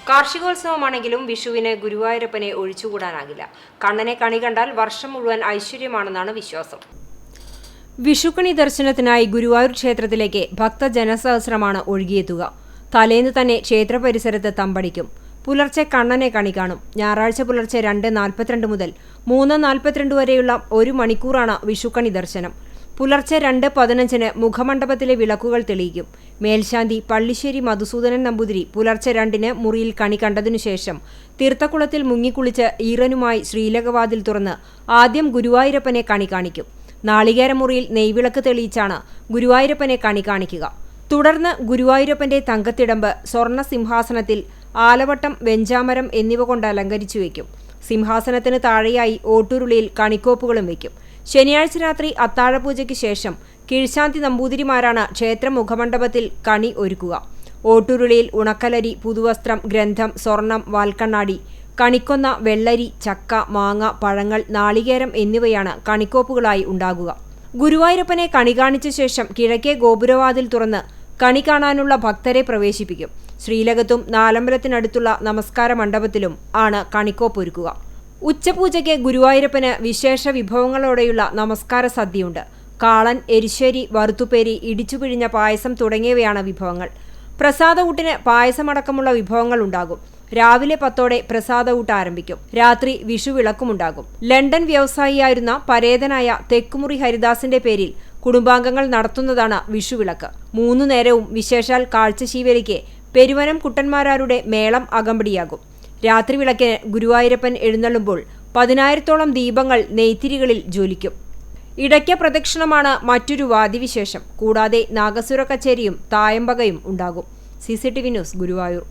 കാർഷികോത്സവമാണെങ്കിലും വിഷുവിന് ഗുരുവായൂരപ്പനെ ഒഴിച്ചുകൂടാനാകില്ല. കണ്ണനെ കണി കണ്ടാൽ വർഷം മുഴുവൻ ഐശ്വര്യമാണെന്നാണ് വിശ്വാസം. വിഷുക്കണി ദർശനത്തിനായി ഗുരുവായൂർ ക്ഷേത്രത്തിലേക്ക് ഭക്തജനസഹസ്രമാണ് ഒഴുകിയെത്തുക. തലേന്ന് തന്നെ ക്ഷേത്ര പരിസരത്ത് തമ്പടിക്കും. പുലർച്ചെ കണ്ണനെ കണി കാണും. ഞായറാഴ്ച പുലർച്ചെ 2:42 മുതൽ 3:42 വരെയുള്ള 1 മണിക്കൂറാണ് വിഷുക്കണി ദർശനം. പുലർച്ചെ 2:15 മുഖമണ്ഡപത്തിലെ വിളക്കുകൾ തെളിയിക്കും. മേൽശാന്തി പള്ളിശ്ശേരി മധുസൂദനൻ നമ്പൂതിരി പുലർച്ചെ 2-ന് മുറിയിൽ കണി കണ്ടതിനുശേഷം തീർത്ഥക്കുളത്തിൽ മുങ്ങിക്കുളിച്ച് ഈറനുമായി ശ്രീലകവാതിൽ തുറന്ന് ആദ്യം ഗുരുവായൂരപ്പനെ കണി കാണിക്കും. നാളികേരമുറിയിൽ നെയ്വിളക്ക് തെളിയിച്ചാണ് ഗുരുവായൂരപ്പനെ കണി കാണിക്കുക. തുടർന്ന് ഗുരുവായൂരപ്പന്റെ തങ്കത്തിടമ്പ് സ്വർണ്ണ സിംഹാസനത്തിൽ ആലവട്ടം, വെഞ്ചാമരം എന്നിവ കൊണ്ട് അലങ്കരിച്ചു വയ്ക്കും. സിംഹാസനത്തിന് താഴെയായി ഓട്ടുരുളിയിൽ കണിക്കോപ്പുകളും വയ്ക്കും. ശനിയാഴ്ച രാത്രി അത്താഴപൂജയ്ക്ക് ശേഷം കീഴ്ശാന്തി നമ്പൂതിരിമാരാണ് ക്ഷേത്ര മുഖമണ്ഡപത്തിൽ കണി ഒരുക്കുക. ഓട്ടുരുളിയിൽ ഉണക്കലരി, പുതുവസ്ത്രം, ഗ്രന്ഥം, സ്വർണം, വാൽക്കണ്ണാടി, കണിക്കൊന്ന, വെള്ളരി, ചക്ക, മാങ്ങ, പഴങ്ങൾ, നാളികേരം എന്നിവയാണ് കണിക്കോപ്പുകളായി ഉണ്ടാകുക. ഗുരുവായൂരപ്പനെ കണി കാണിച്ച ശേഷം കിഴക്കേ ഗോപുരവാതിൽ തുറന്ന് കണി കാണാനുള്ള ഭക്തരെ പ്രവേശിപ്പിക്കും. ശ്രീലകത്തും നാലമ്പലത്തിനടുത്തുള്ള നമസ്കാര മണ്ഡപത്തിലും ആണ് കണിക്കോപ്പൊരുക്കുക. ഉച്ചപൂജയ്ക്ക് ഗുരുവായൂരപ്പന് വിശേഷ വിഭവങ്ങളോടെയുള്ള നമസ്കാര സദ്യയുണ്ട്. കാളൻ, എരിശ്ശേരി, വറുത്തുപേരി, ഇടിച്ചുപിഴിഞ്ഞ പായസം തുടങ്ങിയവയാണ് വിഭവങ്ങൾ. പ്രസാദഊട്ടിന് പായസമടക്കമുള്ള വിഭവങ്ങൾ ഉണ്ടാകും. രാവിലെ 10ഓടെ പ്രസാദഊട്ട് ആരംഭിക്കും. രാത്രി വിഷുവിളക്കുമുണ്ടാകും. ലണ്ടൻ വ്യവസായിയായിരുന്ന പരേതനായ തെക്കുമുറി ഹരിദാസിന്റെ പേരിൽ കുടുംബാംഗങ്ങൾ നടത്തുന്നതാണ് വിഷുവിളക്ക്. 3 നേരവും വിശേഷാൽ കാഴ്ചശീവേലിക്ക് പെരുവനം കുട്ടന്മാരാരുടെ മേളം അകമ്പടിയാകും. രാത്രി വിളക്കിന് ഗുരുവായൂരപ്പൻ എഴുന്നള്ളുമ്പോൾ 10,000-ഓളം ദീപങ്ങൾ നെയ്ത്തിരികളിൽ ജ്വലിക്കും. ഇടയ്ക്ക പ്രദക്ഷിണമാണ് മറ്റൊരു വാദ്യവിശേഷം. കൂടാതെ നാഗസുര കച്ചേരിയും തായമ്പകയും ഉണ്ടാകും. CCTV news, Guruvayur.